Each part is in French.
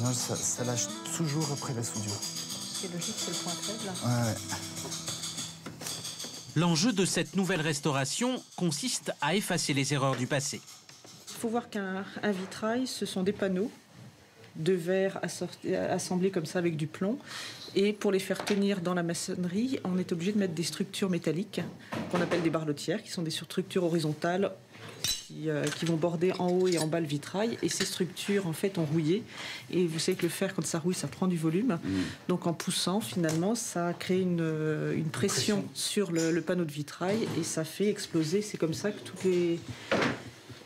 général, ça lâche toujours après la soudure. C'est logique, c'est le point faible. Ouais. L'enjeu de cette nouvelle restauration consiste à effacer les erreurs du passé. Il faut voir qu'un vitrail, ce sont des panneaux de verre assemblés comme ça avec du plomb. Et pour les faire tenir dans la maçonnerie, on est obligé de mettre des structures métalliques qu'on appelle des barlotières, qui sont des structures horizontales qui vont border en haut et en bas le vitrail. Et ces structures, en fait, ont rouillé. Et vous savez que le fer, quand ça rouille, ça prend du volume. Donc en poussant, finalement, ça crée une pression sur le panneau de vitrail et ça fait exploser. C'est comme ça que toutes les...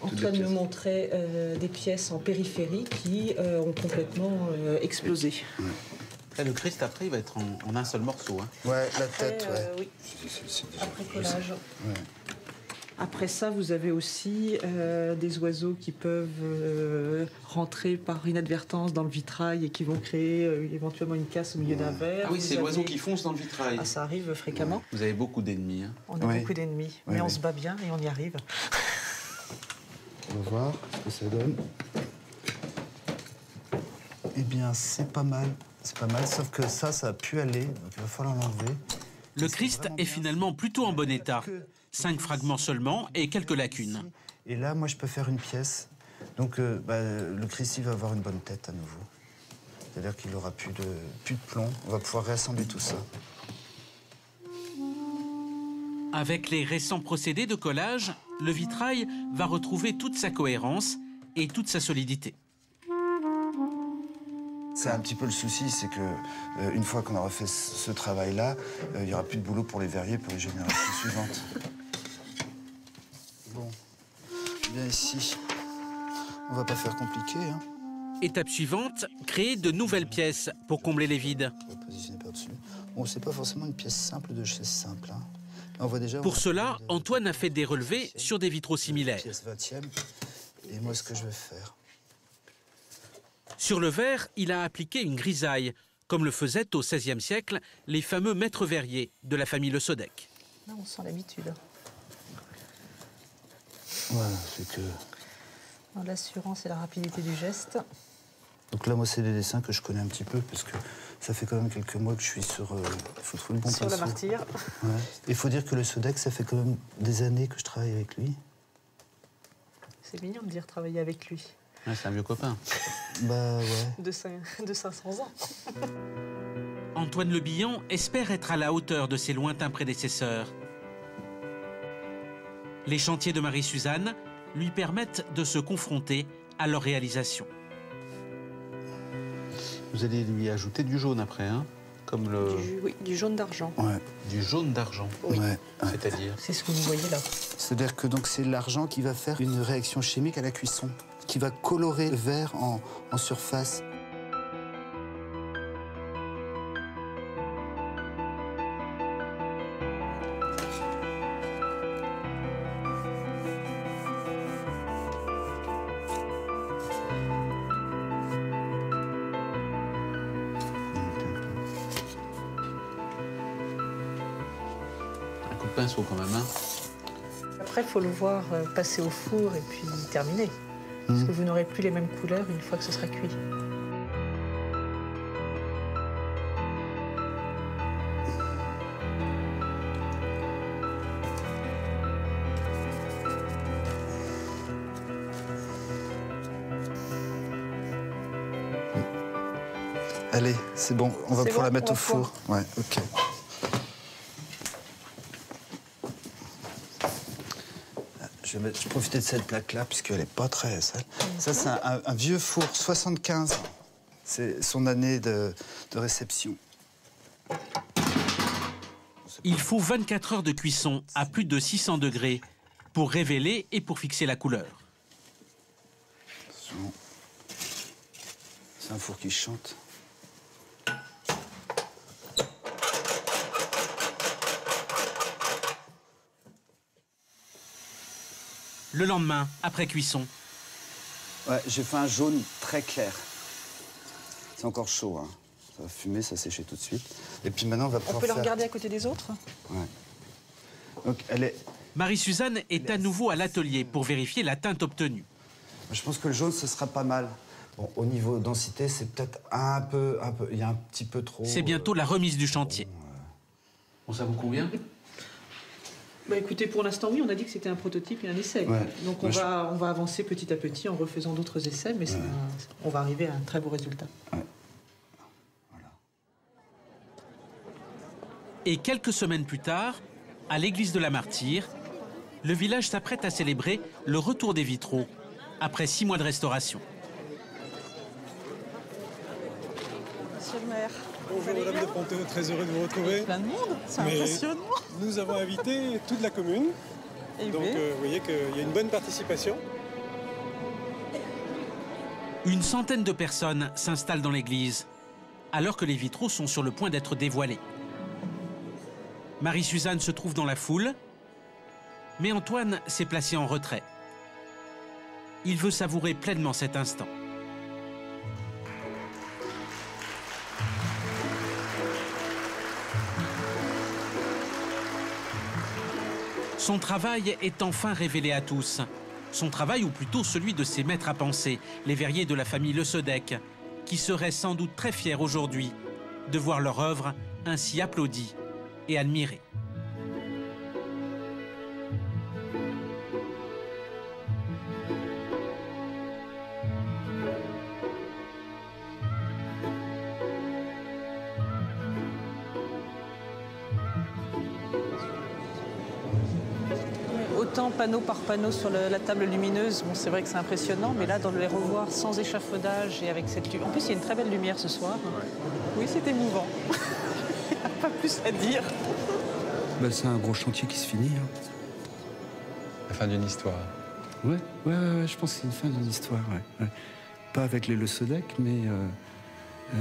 Antoine nous montrait des pièces en périphérie qui ont complètement explosé. Ouais. Là, le Christ, après, il va être en un seul morceau. Hein. Ouais, la tête, ouais. Oui. Après collage. Ouais. Après ça, vous avez aussi des oiseaux qui peuvent rentrer par inadvertance dans le vitrail et qui vont créer éventuellement une casse au milieu d'un verre. Ah oui, c'est l'oiseau qui fonce dans le vitrail. Ah, ça arrive fréquemment. Vous avez beaucoup d'ennemis. Hein. On a beaucoup d'ennemis, mais on se bat bien et on y arrive. On va voir ce que ça donne. Eh bien, c'est pas mal. C'est pas mal, sauf que ça a pu aller, donc il va falloir l'enlever. Le Christ est finalement plutôt en bon état. 5 fragments seulement et quelques lacunes. Et là, moi, je peux faire une pièce. Donc, le Christ, il va avoir une bonne tête à nouveau. C'est-à-dire qu'il n'aura plus de plomb. On va pouvoir réassembler tout ça. Avec les récents procédés de collage, le vitrail va retrouver toute sa cohérence et toute sa solidité. C'est un petit peu le souci, c'est que une fois qu'on aura fait ce travail-là, il n'y aura plus de boulot pour les verriers pour les générations suivantes. Bon, bien ici, on va pas faire compliqué. Hein. Étape suivante, créer de nouvelles pièces pour combler les vides. On va positionner par-dessus. Bon, c'est pas forcément une pièce simple de chaise simple. Hein. On voit déjà, pour cela, Antoine a fait des relevés sur des vitraux similaires. Pièce 20e. Et moi, ce que je vais faire... Sur le verre, il a appliqué une grisaille, comme le faisaient au XVIe siècle les fameux maîtres verriers de la famille Le Sodec. Là, on sent l'habitude. Voilà, c'est que... L'assurance et la rapidité du geste. Donc là, moi, c'est des dessins que je connais un petit peu, parce que ça fait quand même quelques mois que je suis sur... Il faut trouver le bon pinceau. Sur la martyre. Ouais. Il faut dire que le Sodec, ça fait quand même des années que je travaille avec lui. C'est mignon de dire travailler avec lui. Ouais, c'est un vieux copain. Bah ouais. De 500 ans. Antoine Le Bihan espère être à la hauteur de ses lointains prédécesseurs. Les chantiers de Marie-Suzanne lui permettent de se confronter à leur réalisation. Vous allez lui ajouter du jaune après, hein, comme le... Oui, du jaune d'argent. Ouais. Du jaune d'argent. Oui. Ouais. C'est-à-dire... C'est ce que vous voyez là. C'est-à-dire que donc c'est l'argent qui va faire une réaction chimique à la cuisson, qui va colorer le verre en surface. Un coup de pinceau quand même, hein. Après, il faut le voir passer au four et puis terminer. Parce que vous n'aurez plus les mêmes couleurs une fois que ce sera cuit. Allez, c'est bon, on va pouvoir la mettre au four. Ouais, ok. Je vais profiter de cette plaque-là, puisqu'elle n'est pas très sale. Ça, c'est un vieux four, 75. C'est son année de réception. Il faut 24 heures de cuisson à plus de 600 degrés pour révéler et pour fixer la couleur. C'est un four qui chante. Le lendemain, après cuisson. Ouais, j'ai fait un jaune très clair. C'est encore chaud, hein. Ça va fumer, ça va sécher tout de suite. Et puis maintenant, on va pouvoir On peut le faire... regarder à côté des autres. Ouais. Donc, elle est... Marie-Suzanne est à nouveau à l'atelier pour vérifier la teinte obtenue. Je pense que le jaune, ce sera pas mal. Bon, au niveau densité, c'est peut-être un peu, il y a un petit peu trop... C'est bientôt la remise du chantier. Bon, ça vous convient? Bah écoutez, pour l'instant, oui, on a dit que c'était un prototype et un essai. Ouais. Donc on va avancer petit à petit en refaisant d'autres essais, mais on va arriver à un très beau résultat. Ouais. Voilà. Et quelques semaines plus tard, à l'église de la Martyre, le village s'apprête à célébrer le retour des vitraux, après 6 mois de restauration. Monsieur le maire. Bonjour Madame de Ponteau, très heureux de vous retrouver. Plein de monde, c'est impressionnant. Nous avons invité toute la commune, Et donc vous voyez qu'il y a une bonne participation. Une centaine de personnes s'installent dans l'église, alors que les vitraux sont sur le point d'être dévoilés. Marie-Suzanne se trouve dans la foule, mais Antoine s'est placé en retrait. Il veut savourer pleinement cet instant. Son travail est enfin révélé à tous. Son travail, ou plutôt celui de ses maîtres à penser, les verriers de la famille Le Sodec, qui seraient sans doute très fiers aujourd'hui de voir leur œuvre ainsi applaudie et admirée. Autant panneau par panneau sur la table lumineuse, bon, c'est vrai que c'est impressionnant, mais là, dans les revoir sans échafaudage et avec cette lumière... En plus, il y a une très belle lumière ce soir. Oui, c'est émouvant. Il n'y a pas plus à dire. Ben, c'est un gros chantier qui se finit. Hein. La fin d'une histoire. Ouais, je pense que c'est une fin d'une histoire. Ouais. Pas avec les Le Sodec, mais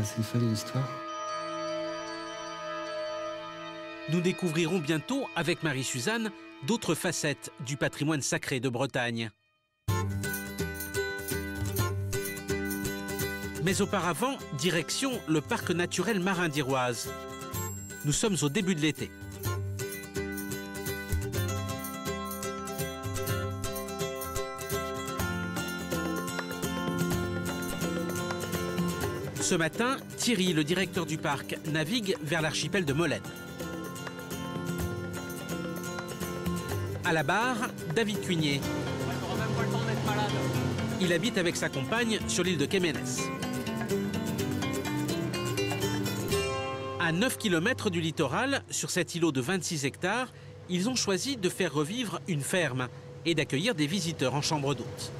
c'est une fin d'une histoire. Nous découvrirons bientôt, avec Marie-Suzanne, d'autres facettes du patrimoine sacré de Bretagne. Mais auparavant, direction le parc naturel marin d'Iroise. Nous sommes au début de l'été. Ce matin, Thierry, le directeur du parc, navigue vers l'archipel de Molène. À la barre, David Cuignet. Il habite avec sa compagne sur l'île de Kéménès. À 9 km du littoral, sur cet îlot de 26 hectares, ils ont choisi de faire revivre une ferme et d'accueillir des visiteurs en chambre d'hôte.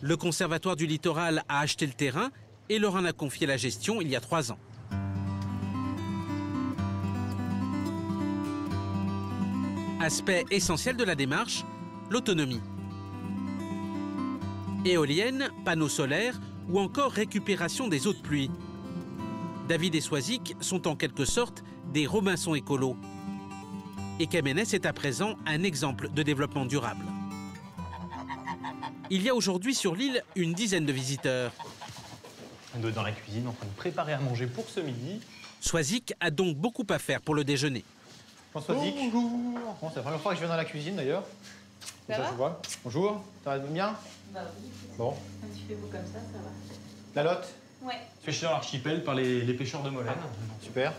Le Conservatoire du littoral a acheté le terrain et leur en a confié la gestion il y a 3 ans. Aspect essentiel de la démarche, l'autonomie. Éoliennes, panneaux solaires ou encore récupération des eaux de pluie. David et Soisic sont en quelque sorte des Robinson écolos. Et Kéménès est à présent un exemple de développement durable. Il y a aujourd'hui sur l'île une dizaine de visiteurs. On doit être dans la cuisine en train de préparer à manger pour ce midi. Soisic a donc beaucoup à faire pour le déjeuner. Bonjour. Bon, c'est la première fois que je viens dans la cuisine d'ailleurs. Ça va je vois. Bonjour, ça va bien? Bah oui. Bon. Un petit peu beau comme ça va. La Lotte? Ouais. Pêché dans l'archipel par les pêcheurs de Molène. Super.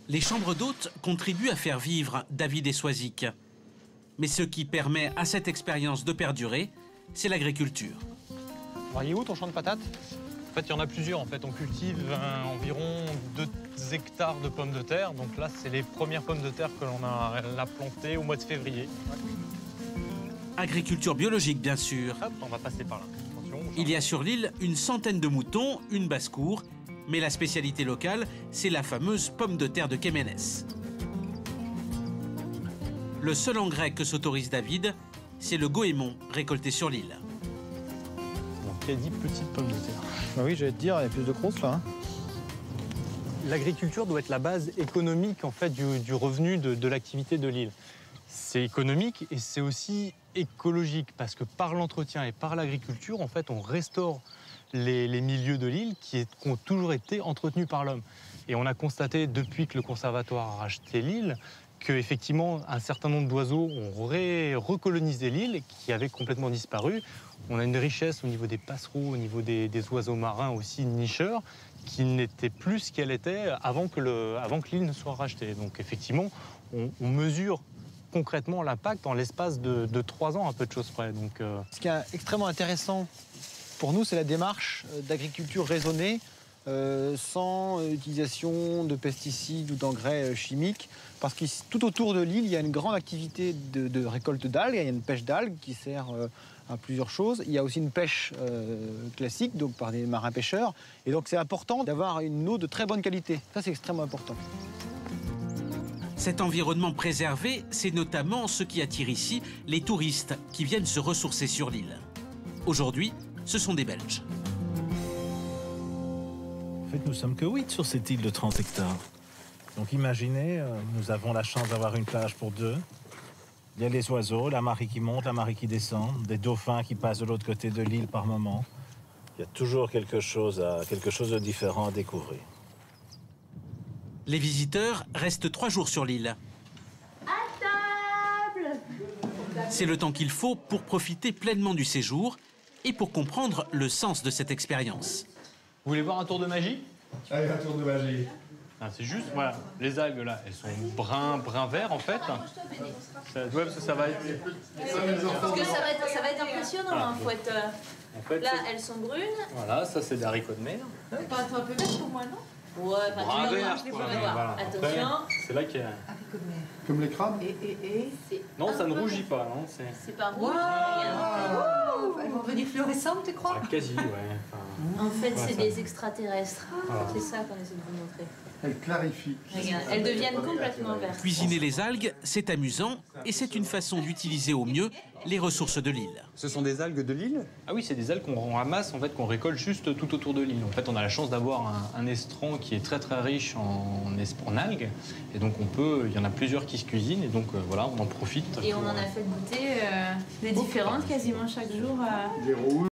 Les chambres d'hôtes contribuent à faire vivre David et Soisic. Mais ce qui permet à cette expérience de perdurer, c'est l'agriculture. Alors, il est où ton champ de patates? En fait, il y en a plusieurs. En fait, on cultive environ 2 hectares de pommes de terre. Donc là, c'est les premières pommes de terre que l'on a plantées au mois de février. Agriculture biologique, bien sûr. Hop, on va passer par là. Attention, Il y a sur l'île une centaine de moutons, une basse-cour. Mais la spécialité locale, c'est la fameuse pomme de terre de Kéménès. Le seul engrais que s'autorise David, c'est le goémon récolté sur l'île. Donc, il y a 10 petites pommes de terre. Bah oui, j'allais te dire, il y a plus de grosses là. Hein. L'agriculture doit être la base économique en fait, du revenu de l'activité de l'île. C'est économique et c'est aussi écologique parce que par l'entretien et par l'agriculture, en fait, on restaure les milieux de l'île qui ont toujours été entretenus par l'homme. Et on a constaté depuis que le conservatoire a racheté l'île qu'effectivement, un certain nombre d'oiseaux ont recolonisé l'île, qui avait complètement disparu. On a une richesse au niveau des passereaux, au niveau des oiseaux marins aussi nicheurs, qui n'était plus ce qu'elle était avant que l'île ne soit rachetée. Donc effectivement, on mesure concrètement l'impact en l'espace de 3 ans, à peu de choses près. Donc, Ce qui est extrêmement intéressant pour nous, c'est la démarche d'agriculture raisonnée, sans utilisation de pesticides ou d'engrais chimiques, parce que tout autour de l'île, il y a une grande activité de récolte d'algues, il y a une pêche d'algues qui sert à plusieurs choses. Il y a aussi une pêche classique, donc par des marins pêcheurs, et donc c'est important d'avoir une eau de très bonne qualité. Ça, c'est extrêmement important. Cet environnement préservé, c'est notamment ce qui attire ici les touristes qui viennent se ressourcer sur l'île. Aujourd'hui, ce sont des Belges. En fait, nous sommes que 8 sur cette île de 30 hectares. Donc imaginez, nous avons la chance d'avoir une plage pour 2. Il y a les oiseaux, la marée qui monte, la marée qui descend, des dauphins qui passent de l'autre côté de l'île par moment. Il y a toujours quelque chose de différent à découvrir. Les visiteurs restent 3 jours sur l'île. À table! C'est le temps qu'il faut pour profiter pleinement du séjour et pour comprendre le sens de cette expérience. vous voulez voir un tour de magie? Allez, un tour de magie. C'est juste, voilà, les algues là, elles sont brun-vert en fait. Ouais, parce que ça va être... Parce que ça va être impressionnant, Ah, hein, faut être... En fait, là, elles sont brunes. Voilà, ça c'est des haricots de mer. Pas un peu vert pour moi, non? Ouais, enfin, Brun tu vas vert, voir, je les quoi, vois mais voir. voilà. Attention. C'est là qu'il y a... Comme les crabes? Non, ça ne rougit pas, non? C'est pas rouge. Elles vont devenir fluorescentes, tu crois? Quasi, ouais. En fait, Ouais, c'est ça. des extraterrestres. Voilà. C'est ça qu'on essaie de vous montrer. Elle clarifie. Regarde, elles deviennent complètement vertes. Cuisiner les algues, c'est amusant et c'est une façon d'utiliser au mieux les ressources de l'île. Ce sont des algues de l'île? Ah oui, c'est des algues qu'on ramasse, en fait, qu'on récolte juste tout autour de l'île. En fait, on a la chance d'avoir un estran qui est très très riche en algues. Et donc, il y en a plusieurs qui se cuisinent. Et donc, voilà, on en profite. Et on en a fait goûter des différentes quasiment chaque jour. Des rouges.